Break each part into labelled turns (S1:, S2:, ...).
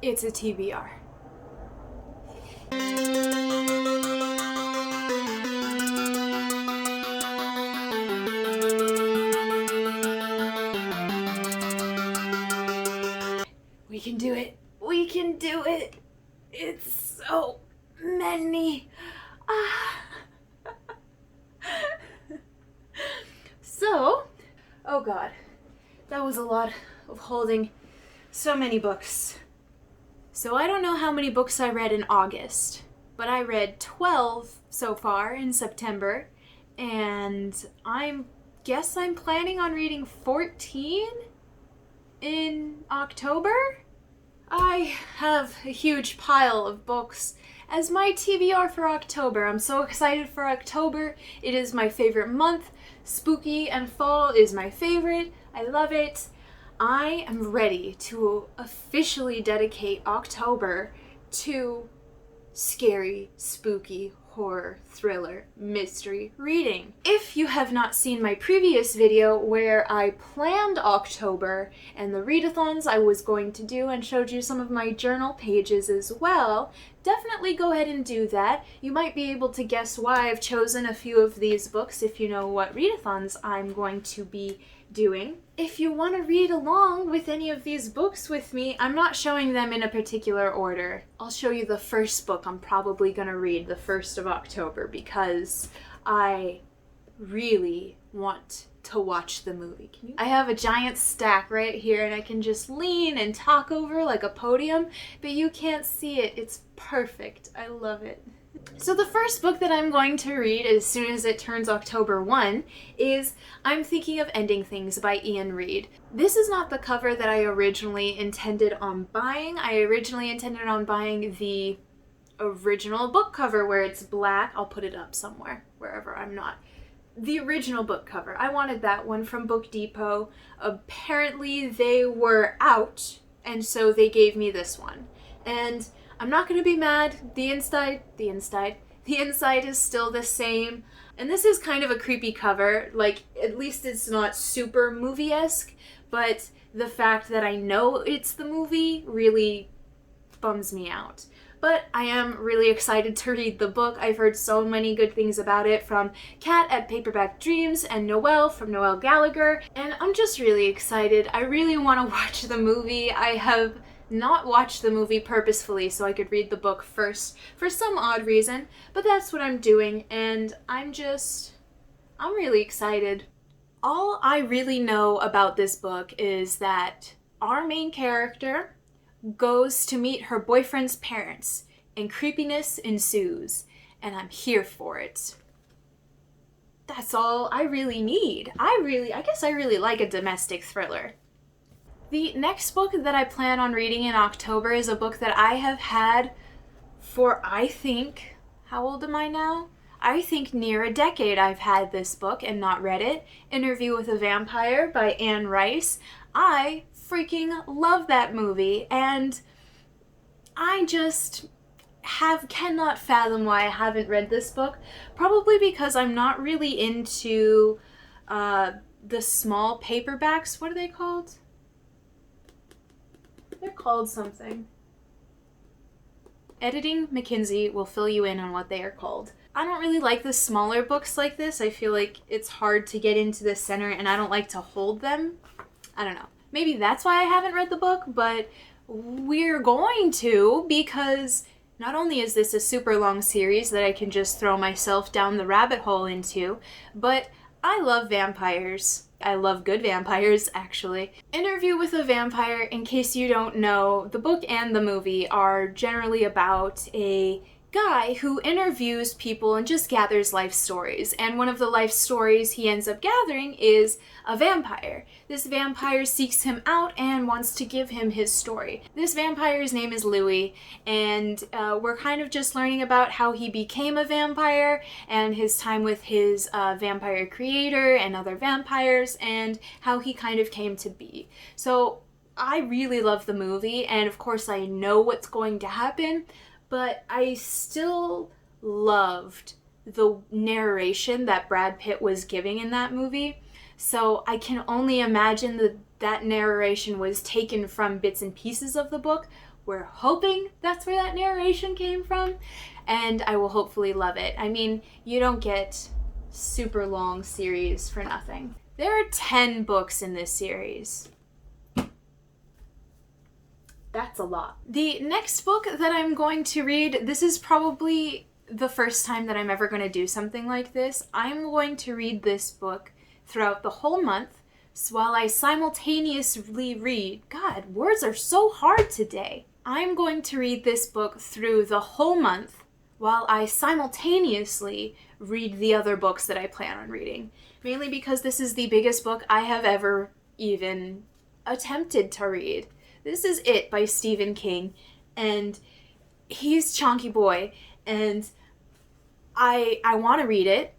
S1: It's a TBR. We can do it. We can do it. It's so many. Oh God, that was a lot of holding so many books. So I don't know how many books I read in August, but I read 12 so far in September, and guess I'm planning on reading 14 in October? I have a huge pile of books as my TBR for October. I'm so excited for October. It is my favorite month. Spooky and fall is my favorite. I love it. I am ready to officially dedicate October to scary, spooky, horror, thriller, mystery reading. If you have not seen my previous video where I planned October and the readathons I was going to do and showed you some of my journal pages as well, definitely go ahead and do that. You might be able to guess why I've chosen a few of these books if you know what readathons I'm going to be doing. If you want to read along with any of these books with me, I'm not showing them in a particular order. I'll show you the first book I'm probably going to read the 1st of October because I really want to watch the movie. I have a giant stack right here and I can just lean and talk over like a podium, but you can't see it. It's perfect. I love it. So the first book that I'm going to read as soon as it turns October 1 is I'm Thinking of Ending Things by Ian Reid. This is not the cover that I originally intended on buying. I originally intended on buying the original book cover where it's black. I'll put it up somewhere, wherever I'm not. The original book cover. I wanted that one from Book Depot. Apparently they were out, and so they gave me this one. And I'm not going to be mad. The inside is still the same. And this is kind of a creepy cover. Like, at least it's not super movie-esque, but the fact that I know it's the movie really bums me out. But I am really excited to read the book. I've heard so many good things about it from Kat at Paperback Dreams and Noelle from Noelle Gallagher, and I'm just really excited. I really want to watch the movie. I have not watched the movie purposefully so I could read the book first for some odd reason, but that's what I'm doing, and I'm really excited. All I really know about this book is that our main character goes to meet her boyfriend's parents and creepiness ensues, and I'm here for it. That's all I really need. I guess I really like a domestic thriller. The next book that I plan on reading in October is a book that I have had for, I think, how old am I now? I think near a decade I've had this book and not read it. Interview with a Vampire by Anne Rice. I freaking love that movie, and I just cannot fathom why I haven't read this book. Probably because I'm not really into the small paperbacks. What are they called? They're called something. Editing McKinsey will fill you in on what they are called. I don't really like the smaller books like this. I feel like it's hard to get into the center and I don't like to hold them. I don't know. Maybe that's why I haven't read the book, but we're going to, because not only is this a super long series that I can just throw myself down the rabbit hole into, but I love vampires. I love good vampires, actually. Interview with a Vampire, in case you don't know, the book and the movie are generally about a guy who interviews people and just gathers life stories. And one of the life stories he ends up gathering is a vampire. This vampire seeks him out and wants to give him his story. This vampire's name is Louis, and we're kind of just learning about how he became a vampire and his time with his vampire creator and other vampires and how he kind of came to be. So I really love the movie, and of course I know what's going to happen, but I still loved the narration that Brad Pitt was giving in that movie. So I can only imagine that that narration was taken from bits and pieces of the book, We're hoping that's where that narration came from, and I will hopefully love it. I mean, you don't get super long series for nothing. There are 10 books in this series. That's a lot. The next book that I'm going to read, this is probably the first time that I'm ever going to do something like this. I'm going to read this book throughout the whole month, so while I simultaneously read, God, words are so hard today. I'm going to read this book through the whole month while I simultaneously read the other books that I plan on reading. Mainly because this is the biggest book I have ever even attempted to read. This is It by Stephen King, and he's Chonky Boy, and I want to read it.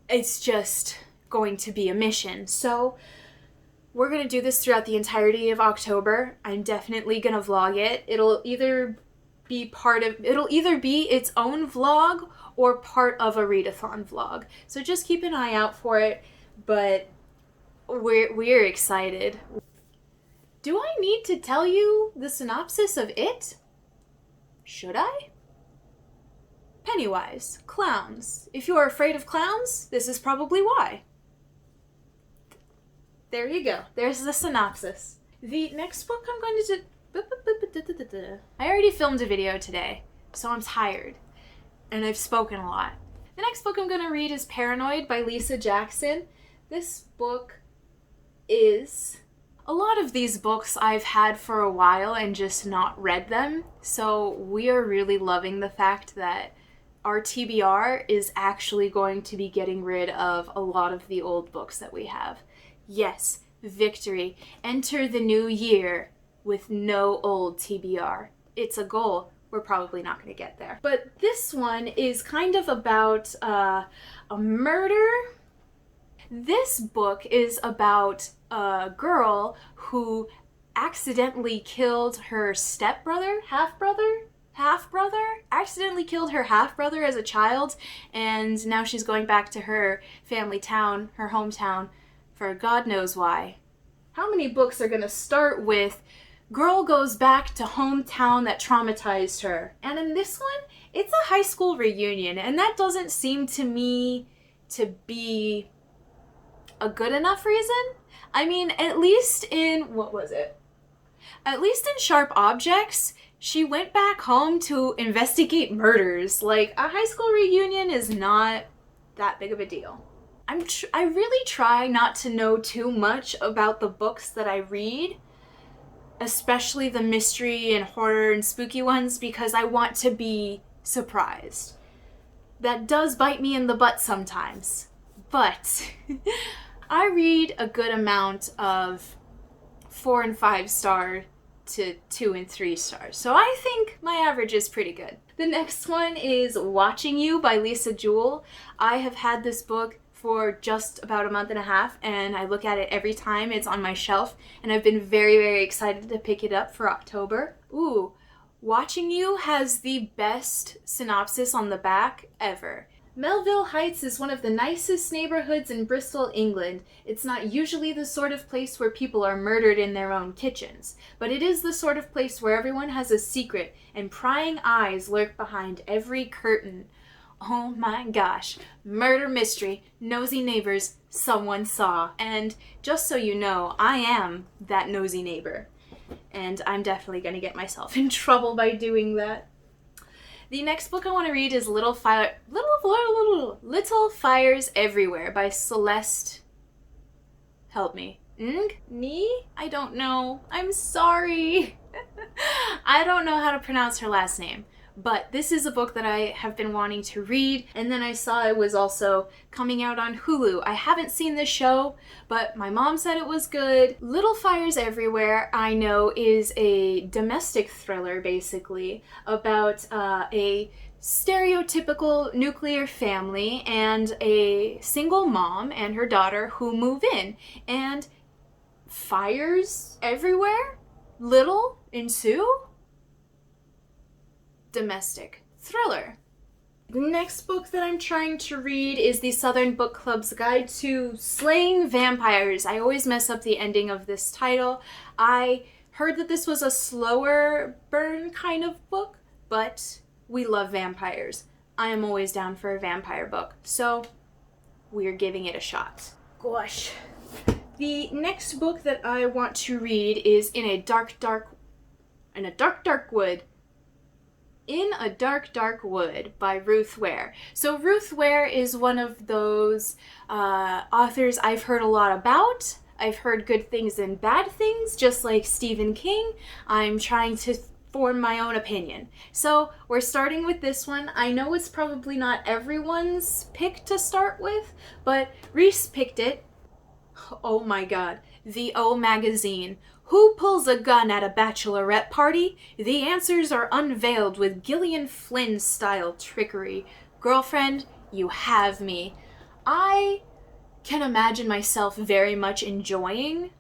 S1: It's just going to be a mission. So we're going to do this throughout the entirety of October. I'm definitely going to vlog it. It'll either be its own vlog or part of a readathon vlog. So just keep an eye out for it, but we're excited. Do I need to tell you the synopsis of It? Should I? Pennywise, clowns. If you are afraid of clowns, this is probably why. There you go. There's the synopsis. The next book I'm going to do... I already filmed a video today, so I'm tired. And I've spoken a lot. The next book I'm going to read is Paranoid by Lisa Jackson. This book is... A lot of these books I've had for a while and just not read them, so we are really loving the fact that our TBR is actually going to be getting rid of a lot of the old books that we have. Yes, victory. Enter the new year with no old TBR. It's a goal. We're probably not going to get there. But this one is kind of about a murder. This book is about a girl who accidentally killed her stepbrother, half-brother, accidentally killed her half-brother as a child, and now she's going back to her family town, her hometown, for God knows why. How many books are going to start with girl goes back to hometown that traumatized her? And in this one, it's a high school reunion, and that doesn't seem to me to be a good enough reason. I mean, at least in Sharp Objects, she went back home to investigate murders. Like, a high school reunion is not that big of a deal. I really try not to know too much about the books that I read, especially the mystery and horror and spooky ones, because I want to be surprised. That does bite me in the butt sometimes, but I read a good amount of 4 and 5 star to 2 and 3 stars, so I think my average is pretty good. The next one is Watching You by Lisa Jewell. I have had this book for just about a month and a half, and I look at it every time it's on my shelf, and I've been very, very excited to pick it up for October. Ooh, Watching You has the best synopsis on the back ever. Melville Heights is one of the nicest neighborhoods in Bristol, England. It's not usually the sort of place where people are murdered in their own kitchens, but it is the sort of place where everyone has a secret and prying eyes lurk behind every curtain. Oh my gosh, murder mystery, nosy neighbors, someone saw. And just so you know, I am that nosy neighbor, and I'm definitely going to get myself in trouble by doing that. The next book I want to read is Little Fires Everywhere by Celeste. Help me. I don't know. I'm sorry. I don't know how to pronounce her last name. But this is a book that I have been wanting to read, and then I saw it was also coming out on Hulu. I haven't seen this show, but my mom said it was good. Little Fires Everywhere, I know, is a domestic thriller, basically, about a stereotypical nuclear family and a single mom and her daughter who move in, and fires everywhere, little ensue. Domestic thriller. The next book that I'm trying to read is the Southern Book Club's Guide to Slaying Vampires. I always mess up the ending of this title. I Heard that this was a slower burn kind of book, but we love vampires. I am always down for a vampire book, so we're giving it a shot. Gosh. The next book that I want to read is In a Dark, Dark Wood. In a Dark, Dark Wood by Ruth Ware. So Ruth Ware is one of those authors I've heard a lot about. I've heard good things and bad things, just like Stephen King. I'm trying to form my own opinion. So we're starting with this one. I know it's probably not everyone's pick to start with, but Reese picked it. Oh my god. The O Magazine. Who pulls a gun at a bachelorette party? The answers are unveiled with Gillian Flynn-style trickery. Girlfriend, you have me. I can imagine myself very much enjoying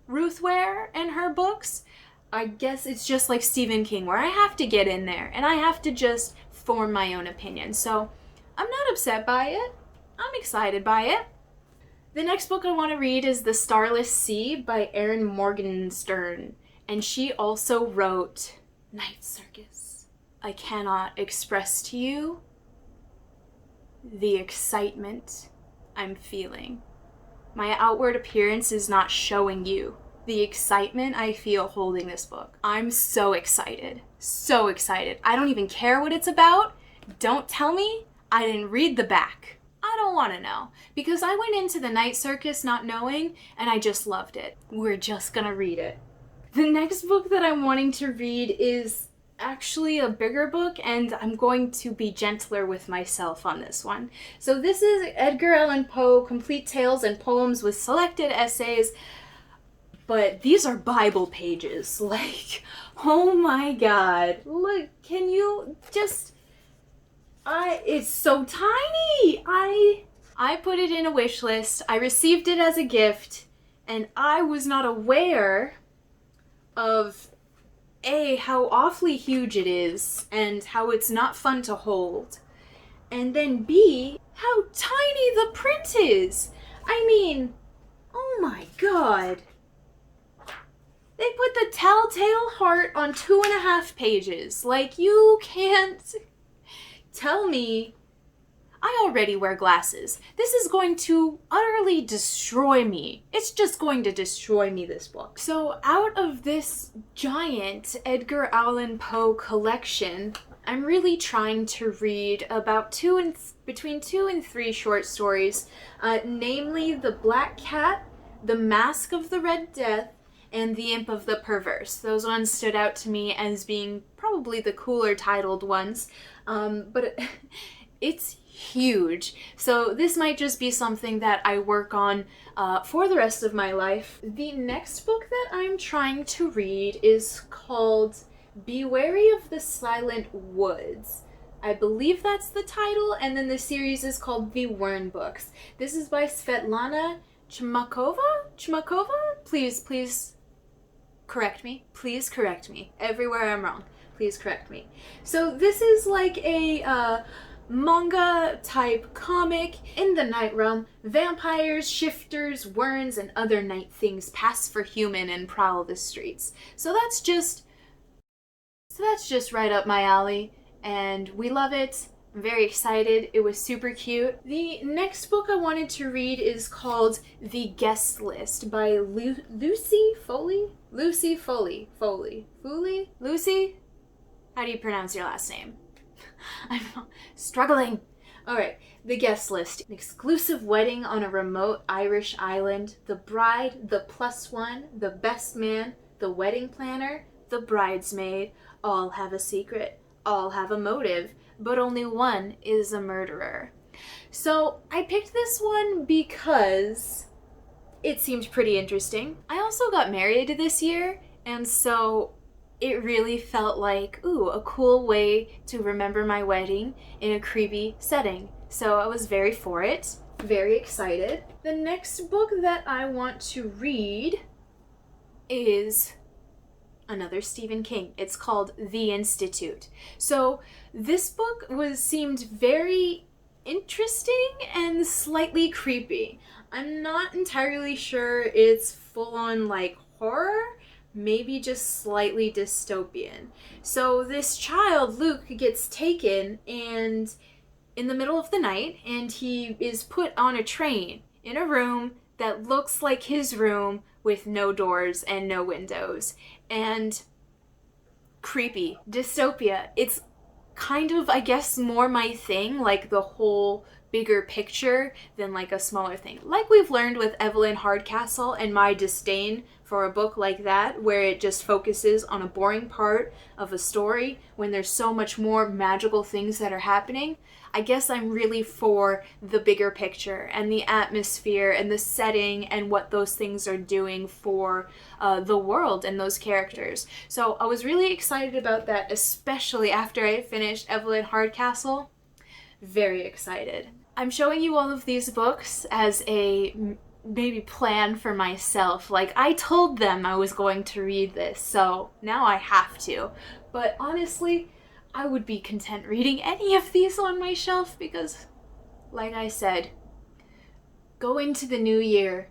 S1: Ruth Ware and her books. I guess it's just like Stephen King, where I have to get in there and I have to just form my own opinion. So I'm not upset by it. I'm excited by it. The next book I want to read is The Starless Sea by Erin Morgenstern, and she also wrote Night Circus. I cannot express to you the excitement I'm feeling. My outward appearance is not showing you the excitement I feel holding this book. I'm so excited. So excited. I don't even care what it's about. Don't tell me. I didn't read the back. I don't want to know, because I went into the Night Circus not knowing, and I just loved it. We're just gonna read it. The next book that I'm wanting to read is actually a bigger book, and I'm going to be gentler with myself on this one. So this is Edgar Allan Poe, Complete Tales and Poems with Selected Essays, but these are Bible pages. Like, oh my god. Look, can you just... it's so tiny! I put it in a wish list. I received it as a gift, and I was not aware of A, how awfully huge it is, and how it's not fun to hold. And then B, how tiny the print is! I mean, oh my god. They put the telltale heart on 2.5 pages. Like, you can't tell me. I already wear glasses. This is going to utterly destroy me. It's just going to destroy me, this book. So out of this giant Edgar Allan Poe collection, I'm really trying to read about between 2 and 3 short stories, namely The Black Cat, The Mask of the Red Death, and The Imp of the Perverse. Those ones stood out to me as being probably the cooler titled ones, but it's huge. So this might just be something that I work on for the rest of my life. The next book that I'm trying to read is called Be Wary of the Silent Woods. I believe that's the title, and then the series is called The Wern Books. This is by Svetlana Chmakova? Please correct me. Please correct me. Everywhere I'm wrong, please correct me. So this is like a manga type comic. In the night realm, vampires, shifters, werns, and other night things pass for human and prowl the streets. So that's just right up my alley, and we love it. I'm very excited. It was super cute. The next book I wanted to read is called The Guest List by Lucy Foley? Lucy Foley. Lucy? How do you pronounce your last name? I'm struggling. Alright, The Guest List. An exclusive wedding on a remote Irish island. The bride, the plus one, the best man, the wedding planner, the bridesmaid, all have a secret. All have a motive, but only one is a murderer. So I picked this one because it seemed pretty interesting. I also got married this year, and so it really felt like, ooh, a cool way to remember my wedding in a creepy setting. So I was very for it, very excited. The next book that I want to read is another Stephen King. It's called The Institute. So this book seemed very interesting and slightly creepy. I'm not entirely sure it's full on like horror. maybe just slightly dystopian. So this child, Luke, gets taken and in the middle of the night, and he is put on a train in a room that looks like his room with no doors and no windows. And creepy. Dystopia. It's kind of, I guess, more my thing, like the whole bigger picture than like a smaller thing. Like we've learned with Evelyn Hardcastle and my disdain for a book like that, where it just focuses on a boring part of a story when there's so much more magical things that are happening. I guess I'm really for the bigger picture and the atmosphere and the setting and what those things are doing for the world and those characters. So I was really excited about that, especially after I finished Evelyn Hardcastle. Very excited. I'm showing you all of these books as a maybe plan for myself. Like, I told them I was going to read this, so now I have to. But honestly, I would be content reading any of these on my shelf because, like I said, go into the new year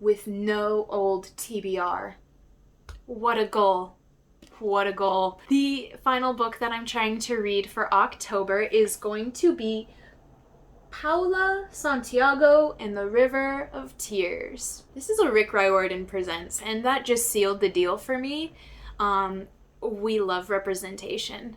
S1: with no old TBR. What a goal. What a goal. The final book that I'm trying to read for October is going to be Paula Santiago and the River of Tears. This is a Rick Riordan Presents, and that just sealed the deal for me. We love representation.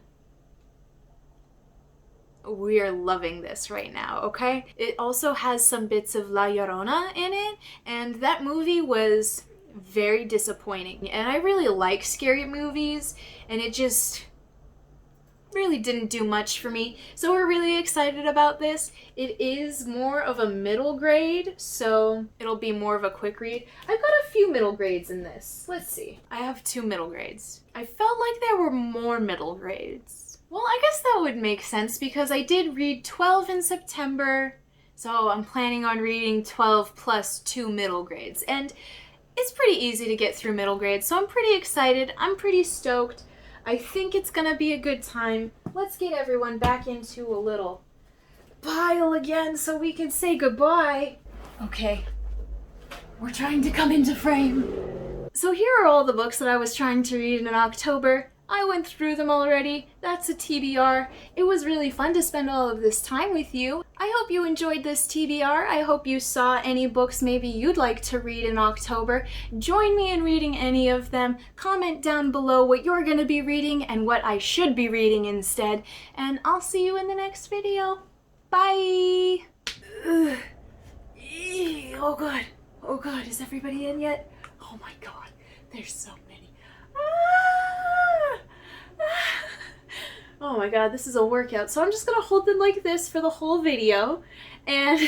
S1: We are loving this right now, okay? It also has some bits of La Llorona in it, and that movie was very disappointing. And I really like scary movies, and it just really didn't do much for me. So we're really excited about this. It is more of a middle grade, so it'll be more of a quick read. I've got a few middle grades in this. Let's see. I have 2 middle grades. I felt like there were more middle grades. Well, I guess that would make sense because I did read 12 in September, so I'm planning on reading 12 plus 2 middle grades. And it's pretty easy to get through middle grades, so I'm pretty excited. I'm pretty stoked. I think it's gonna be a good time. Let's get everyone back into a little pile again so we can say goodbye. Okay, we're trying to come into frame. So here are all the books that I was trying to read in October. I went through them already. That's a TBR. It was really fun to spend all of this time with you. I hope you enjoyed this TBR. I hope you saw any books maybe you'd like to read in October. Join me in reading any of them. Comment down below what you're going to be reading and what I should be reading instead. And I'll see you in the next video. Bye! Ugh. Oh god. Oh god, is everybody in yet? Oh my god, there's so many. Oh my god, this is a workout. So I'm just gonna hold them like this for the whole video and